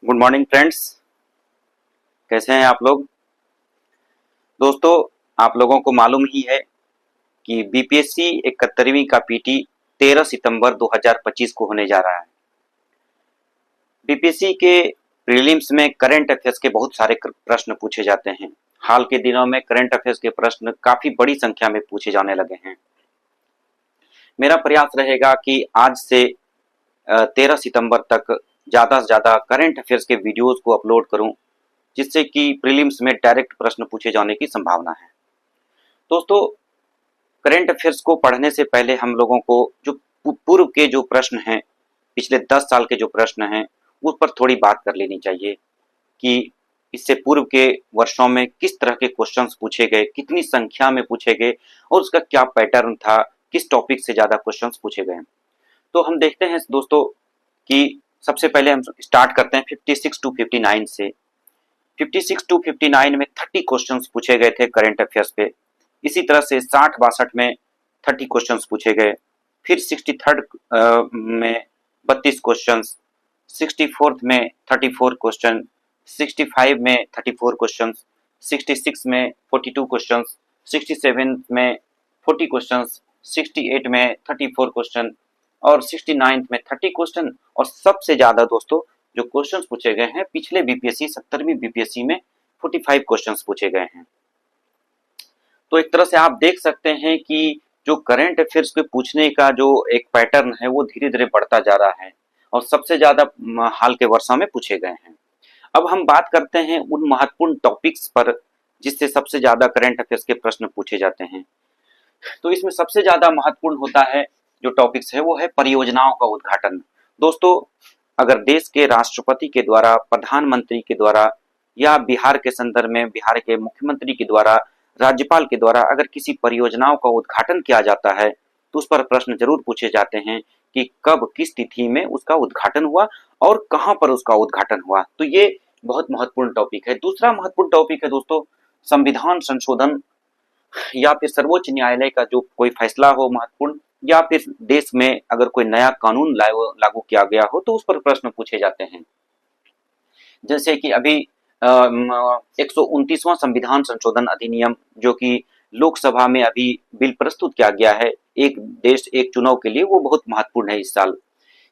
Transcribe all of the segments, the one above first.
Good morning friends. कैसे हैं आप लोग? दोस्तों, आप लोगों को मालूम ही है कि बीपीएससी 71वीं का पीटी 13 सितंबर 2025 को होने जा रहा है। बीपीएससी के प्रीलिम्स में करंट अफेयर्स के बहुत सारे प्रश्न पूछे जाते हैं। हाल के दिनों में करंट अफेयर्स के प्रश्न काफी बड़ी संख्या में पूछे जाने लगे हैं। मेरा प्रयास रहेगा कि आज से 13 सितंबर तक ज्यादा से ज्यादा करंट अफेयर्स के वीडियोस को अपलोड करूं, जिससे कि प्रीलिम्स में डायरेक्ट प्रश्न पूछे जाने की संभावना है। दोस्तों, करंट अफेयर्स को पढ़ने से पहले हम लोगों को जो पूर्व के जो प्रश्न हैं, पिछले 10 साल के जो प्रश्न हैं, उस पर थोड़ी बात कर लेनी चाहिए कि इससे पूर्व के वर्षों में किस तरह के क्वेश्चंस पूछे गए, कितनी संख्या में पूछे गए और उसका क्या पैटर्न था, किस टॉपिक से ज्यादा क्वेश्चंस पूछे गए। तो हम देखते हैं दोस्तों कि सबसे पहले हम स्टार्ट करते हैं 56 टू 59 से। 56 टू 59 में 30 क्वेश्चंस पूछे गए थे करंट अफेयर्स पे। इसी तरह से 60-62 में 30 क्वेश्चंस पूछे गए। फिर 63rd में 32 क्वेश्चंस, 64th में 34 क्वेश्चन, 65 में 34 क्वेश्चंस, 66 में 42 क्वेश्चंस, 67 में 40 क्वेश्चंस, 68 में 34 क्वेश्चन और 69 में 30 क्वेश्चन। और सबसे ज्यादा दोस्तों जो क्वेश्चंस पूछे गए हैं पिछले बीपीएससी 70वीं बीपीएससी में 45 क्वेश्चंस पूछे गए हैं। तो एक तरह से आप देख सकते हैं कि जो करंट अफेयर्स के पूछने का जो एक पैटर्न है वो धीरे धीरे बढ़ता जा रहा है और सबसे ज्यादा हाल के वर्षों में पूछे गए हैं। अब हम बात करते हैं उन महत्वपूर्ण टॉपिक्स पर जिससे सबसे ज्यादा करंट अफेयर्स के प्रश्न पूछे जाते हैं। तो इसमें सबसे ज्यादा महत्वपूर्ण होता है जो टॉपिक्स है वो है परियोजनाओं का उद्घाटन। दोस्तों, अगर देश के राष्ट्रपति के द्वारा, प्रधानमंत्री के द्वारा या बिहार के संदर्भ में बिहार के मुख्यमंत्री के द्वारा, राज्यपाल के द्वारा अगर किसी परियोजनाओं का उद्घाटन किया जाता है तो उस पर प्रश्न जरूर पूछे जाते हैं कि कब, किस तिथि में उसका उद्घाटन हुआ और कहां पर उसका उद्घाटन हुआ। तो ये बहुत महत्वपूर्ण टॉपिक है। दूसरा महत्वपूर्ण टॉपिक है दोस्तों संविधान संशोधन या फिर सर्वोच्च न्यायालय का जो कोई फैसला हो महत्वपूर्ण, या फिर देश में अगर कोई नया कानून लागू किया गया हो तो उस पर प्रश्न पूछे जाते हैं। जैसे कि अभी 129वां संविधान संशोधन अधिनियम जो कि लोकसभा में अभी बिल प्रस्तुत किया गया है, एक देश एक चुनाव के लिए, वो बहुत महत्वपूर्ण है इस साल।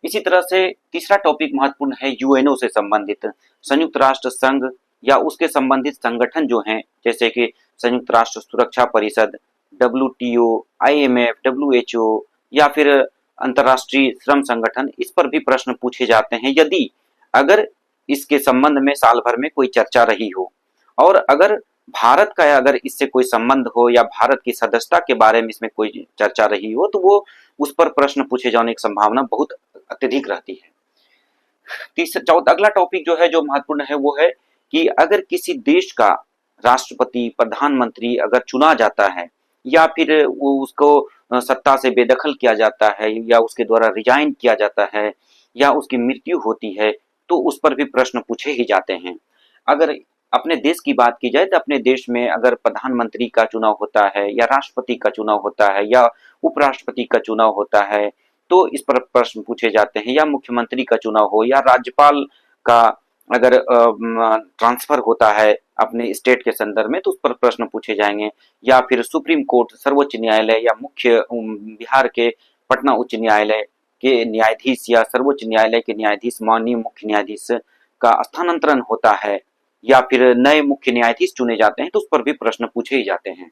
इसी तरह से तीसरा टॉपिक महत्वपूर्ण है यूएनओ से संबंधित, संयुक्त राष्ट्र संघ या उसके संबंधित संगठन जो हैं, जैसे कि संयुक्त राष्ट्र सुरक्षा परिषद, डब्ल्यूटीओ, आईएमएफ, डब्ल्यूएचओ या फिर अंतर्राष्ट्रीय श्रम संगठन, इस पर भी प्रश्न पूछे जाते हैं यदि अगर इसके संबंध में साल भर में कोई चर्चा रही हो और अगर भारत का अगर इससे कोई संबंध हो या भारत की सदस्यता के बारे में इसमें कोई चर्चा रही हो तो वो उस पर प्रश्न पूछे जाने की संभावना बहुत अत्यधिक रहती है। अगला टॉपिक जो है जो महत्वपूर्ण है वो है कि अगर किसी देश का राष्ट्रपति, प्रधानमंत्री अगर चुना जाता है या फिर वो उसको सत्ता से बेदखल किया जाता है या उसके द्वारा रिजाइन किया जाता है या उसकी मृत्यु होती है तो उस पर भी प्रश्न पूछे ही जाते हैं। अगर अपने देश की बात की जाए तो अपने देश में अगर प्रधानमंत्री का चुनाव होता है या राष्ट्रपति का चुनाव होता है या उपराष्ट्रपति का चुनाव होता है तो इस पर प्रश्न पूछे जाते हैं, या मुख्यमंत्री का चुनाव हो या राज्यपाल का अगर ट्रांसफर होता है अपने स्टेट के संदर्भ में तो उस पर प्रश्न पूछे जाएंगे, या फिर सुप्रीम कोर्ट, सर्वोच्च न्यायालय या मुख्य बिहार के पटना उच्च न्यायालय के न्यायाधीश या सर्वोच्च न्यायालय के न्यायाधीश, माननीय मुख्य न्यायाधीश का स्थानांतरण होता है या फिर नए मुख्य न्यायाधीश चुने जाते हैं तो उस पर भी प्रश्न पूछे ही जाते हैं।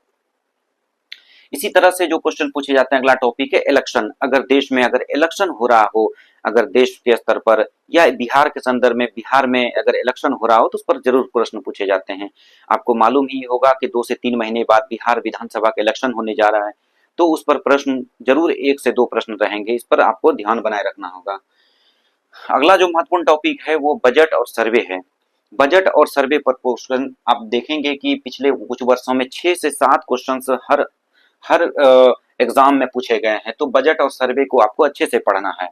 इसी तरह से जो क्वेश्चन पूछे जाते हैं, अगला टॉपिक है इलेक्शन। अगर देश में अगर इलेक्शन हो रहा हो, अगर देश के स्तर पर या बिहार के संदर्भ में बिहार में अगर इलेक्शन हो रहा हो तो उस पर जरूर प्रश्न पूछे जाते हैं। आपको मालूम ही होगा कि 2 से 3 महीने बाद बिहार विधानसभा का इलेक्शन होने जा रहा है, तो उस पर प्रश्न जरूर 1 से 2 प्रश्न रहेंगे। इस पर आपको ध्यान बनाए रखना होगा। अगला जो महत्वपूर्ण टॉपिक है वो बजट और सर्वे है। बजट और सर्वे पर क्वेश्चन आप देखेंगे कि पिछले कुछ वर्षों में 6 से 7 क्वेश्चन हर एग्जाम में पूछे गए हैं। तो बजट और सर्वे को आपको अच्छे से पढ़ना है।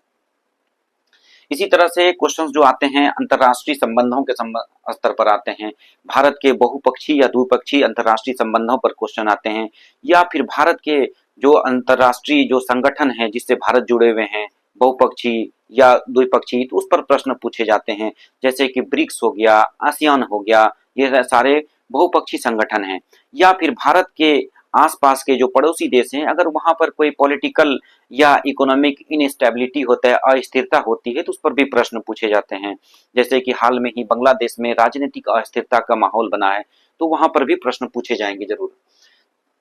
इसी तरह से क्वेश्चंस जो आते हैं अंतर्राष्ट्रीय संबंधों के स्तर पर आते हैं, भारत के बहुपक्षीय या द्विपक्षीय अंतर्राष्ट्रीय संबंधों पर क्वेश्चन आते हैं, या फिर भारत के जो अंतर्राष्ट्रीय जो संगठन है जिससे भारत जुड़े हुए हैं, बहुपक्षीय या द्विपक्षीय, तो उस पर प्रश्न पूछे जाते हैं। जैसे कि ब्रिक्स हो गया, आसियान हो गया, ये सारे बहुपक्षीय संगठन हैं। या फिर भारत के आसपास के जो पड़ोसी देश हैं, अगर वहां पर कोई पॉलिटिकल या इकोनॉमिक इनस्टेबिलिटी होता है, अस्थिरता होती है, तो उस पर भी प्रश्न पूछे जाते हैं। जैसे कि हाल में ही बांग्लादेश में राजनीतिक अस्थिरता का माहौल बना है, तो वहां पर भी प्रश्न पूछे जाएंगे जरूर।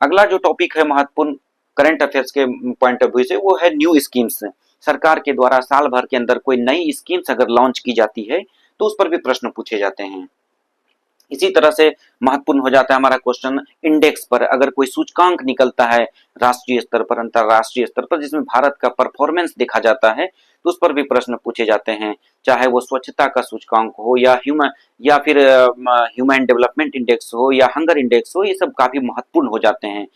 अगला जो टॉपिक है महत्वपूर्ण करंट अफेयर्स के पॉइंट ऑफ व्यू से, वो है न्यू स्कीम्स। सरकार के द्वारा साल भर के अंदर कोई नई स्कीम्स अगर लॉन्च की जाती है, तो उस पर भी प्रश्न पूछे जाते हैं। इसी तरह से महत्वपूर्ण हो जाता है हमारा क्वेश्चन इंडेक्स पर। अगर कोई सूचकांक निकलता है राष्ट्रीय स्तर पर, अंतरराष्ट्रीय स्तर पर, जिसमें भारत का परफॉर्मेंस देखा जाता है, तो उस पर भी प्रश्न पूछे जाते हैं। चाहे वो स्वच्छता का सूचकांक हो या फिर ह्यूमन डेवलपमेंट इंडेक्स हो या हंगर इंडेक्स हो, ये सब काफी महत्वपूर्ण हो जाते हैं।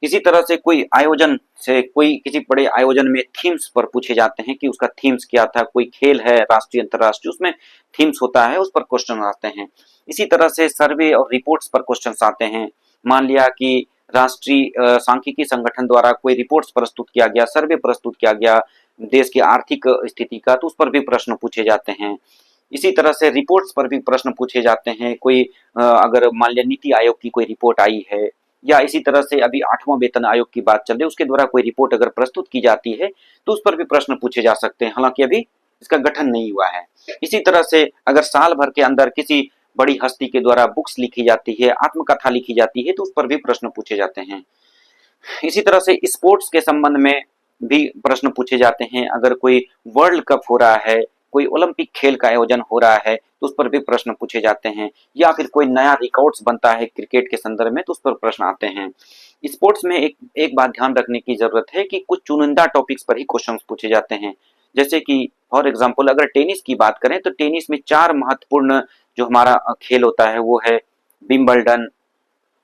इसी तरह से कोई किसी बड़े आयोजन में थीम्स पर पूछे जाते हैं कि उसका थीम्स क्या था। कोई खेल है राष्ट्रीय अंतरराष्ट्रीय, उसमें थीम्स होता है, उस पर क्वेश्चन आते हैं। इसी तरह से सर्वे और रिपोर्ट्स पर क्वेश्चन आते हैं। मान लिया कि राष्ट्रीय सांख्यिकी संगठन द्वारा कोई रिपोर्ट्स प्रस्तुत किया गया, सर्वे प्रस्तुत किया गया देश की आर्थिक स्थिति का, तो उस पर भी प्रश्न पूछे जाते हैं। इसी तरह से रिपोर्ट्स पर भी प्रश्न पूछे जाते हैं। कोई अगर मान लिया नीति आयोग की कोई रिपोर्ट आई है, या इसी तरह से अभी 8वां वेतन आयोग की बात चल रही है, उसके द्वारा कोई रिपोर्ट अगर प्रस्तुत की जाती है, तो उस पर भी प्रश्न पूछे जा सकते हैं। हालांकि अभी इसका गठन नहीं हुआ है। इसी तरह से अगर साल भर के अंदर किसी बड़ी हस्ती के द्वारा बुक्स लिखी जाती है, आत्मकथा लिखी जाती है, तो उस पर भी प्रश्न पूछे जाते हैं। इसी तरह से स्पोर्ट्स के संबंध में भी प्रश्न पूछे जाते हैं। अगर कोई वर्ल्ड कप हो रहा है, कोई ओलंपिक खेल का आयोजन हो रहा है, तो उस पर भी प्रश्न पूछे जाते हैं। या फिर कोई नया रिकॉर्ड्स बनता है क्रिकेट के संदर्भ में, तो उस पर प्रश्न आते हैं। स्पोर्ट्स में एक बात ध्यान रखने की जरूरत है कि कुछ चुनिंदा टॉपिक्स पर ही क्वेश्चन पूछे जाते हैं। जैसे कि फॉर एग्जाम्पल अगर टेनिस की बात करें, तो टेनिस में 4 महत्वपूर्ण जो हमारा खेल होता है, वो है Wimbledon,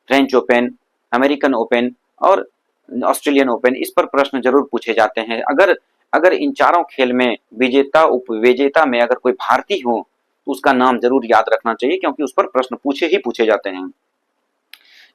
French open, American open और ऑस्ट्रेलियन ओपन। इस पर प्रश्न जरूर पूछे जाते हैं। अगर अगर इन चारों खेल में विजेता उपविजेता में अगर कोई भारतीय हो, तो उसका नाम जरूर याद रखना चाहिए, क्योंकि उस पर प्रश्न पूछे जाते हैं।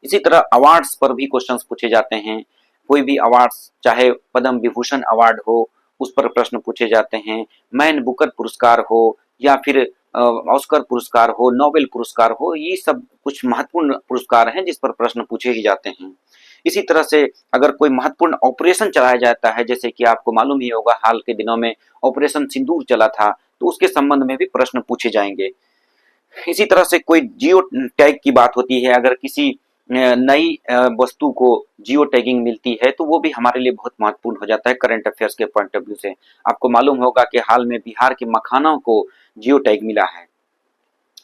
इसी तरह अवार्ड्स पर भी क्वेश्चंस पूछे जाते हैं। कोई भी अवार्ड्स, चाहे पद्म विभूषण अवार्ड हो, उस पर प्रश्न पूछे जाते हैं। मैन बुकर पुरस्कार हो या फिर ऑस्कर पुरस्कार हो, नोबेल पुरस्कार हो, ये सब कुछ महत्वपूर्ण पुरस्कार हैं जिस पर प्रश्न पूछे ही जाते हैं। इसी तरह से अगर कोई महत्वपूर्ण ऑपरेशन चलाया जाता है, जैसे कि आपको मालूम ही होगा हाल के दिनों में ऑपरेशन सिंदूर चला था, तो उसके संबंध में भी प्रश्न पूछे जाएंगे। इसी तरह से कोई जियो टैग की बात होती है। अगर किसी नई वस्तु को जियो टैगिंग मिलती है, तो वो भी हमारे लिए बहुत महत्वपूर्ण हो जाता है करंट अफेयर्स के पॉइंट ऑफ व्यू से। आपको मालूम होगा कि हाल में बिहार के मखानों को जियो टैग मिला है।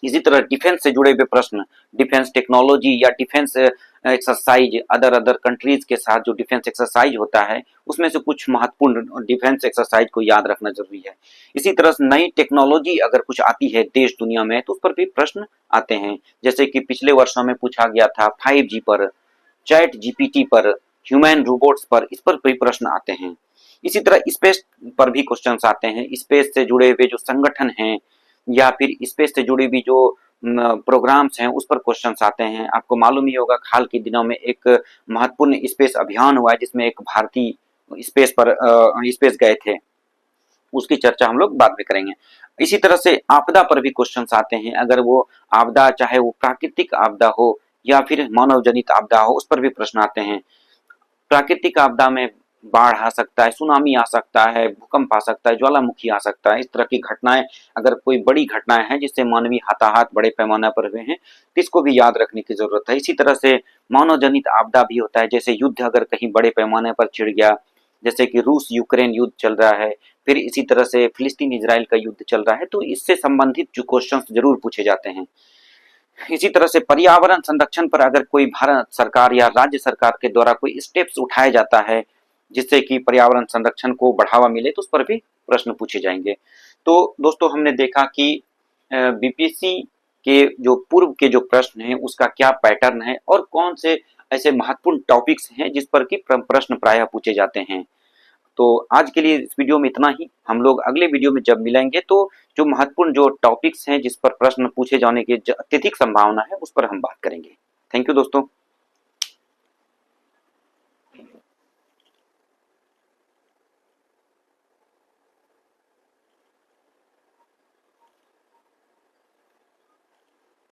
इसी तरह डिफेंस से जुड़े हुए प्रश्न, डिफेंस टेक्नोलॉजी या डिफेंस एक्सरसाइज, अदर कंट्रीज के साथ जो डिफेंस एक्सरसाइज होता है, उसमें से कुछ महत्वपूर्ण डिफेंस एक्सरसाइज को याद रखना जरूरी है। इसी तरह से नई टेक्नोलॉजी अगर कुछ आती है देश दुनिया में, तो उस पर भी प्रश्न आते हैं। जैसे कि पिछले वर्षों में पूछा गया था 5G पर, चैट जीपीटी पर, ह्यूमन रोबोट्स पर, इस पर भी प्रश्न आते हैं। इसी तरह स्पेस पर भी क्वेश्चन आते हैं। स्पेस से जुड़े हुए जो संगठन हैं या फिर स्पेस से जुड़ी हुई जो प्रोग्राम्स हैं, उस पर क्वेश्चंस आते हैं। आपको मालूम ही होगा हाल के दिनों में एक महत्वपूर्ण स्पेस अभियान हुआ है, जिसमें एक भारतीय स्पेस गए थे। उसकी चर्चा हम लोग बाद में करेंगे। इसी तरह से आपदा पर भी क्वेश्चंस आते हैं। अगर वो आपदा, चाहे वो प्राकृतिक आपदा हो या फिर मानव जनित आपदा हो, उस पर भी प्रश्न आते हैं। प्राकृतिक आपदा में बाढ़ आ सकता है, सुनामी आ सकता है, भूकंप आ सकता है, ज्वालामुखी आ सकता है। इस तरह की घटनाएं, अगर कोई बड़ी घटनाएं हैं जिससे मानवीय हताहत बड़े पैमाने पर हुए हैं, तो इसको भी याद रखने की जरूरत है। इसी तरह से मानव जनित आपदा भी होता है, जैसे युद्ध अगर कहीं बड़े पैमाने पर छिड़ गया, जैसे कि रूस यूक्रेन युद्ध चल रहा है, फिर इसी तरह से फिलिस्तीन इजराइल का युद्ध चल रहा है, तो इससे संबंधित जो क्वेश्चन जरूर पूछे जाते हैं। इसी तरह से पर्यावरण संरक्षण पर अगर कोई भारत सरकार या राज्य सरकार के द्वारा कोई स्टेप्स उठाया जाता है जिससे कि पर्यावरण संरक्षण को बढ़ावा मिले, तो उस पर भी प्रश्न पूछे जाएंगे। तो दोस्तों, हमने देखा कि बीपीएससी के जो पूर्व के जो प्रश्न हैं उसका क्या पैटर्न है और कौन से ऐसे महत्वपूर्ण टॉपिक्स हैं जिस पर कि प्रश्न प्रायः पूछे जाते हैं। तो आज के लिए इस वीडियो में इतना ही। हम लोग अगले वीडियो में जब मिलेंगे, तो जो महत्वपूर्ण जो टॉपिक्स हैं जिस पर प्रश्न पूछे जाने की अत्यधिक संभावना है, उस पर हम बात करेंगे। थैंक यू दोस्तों।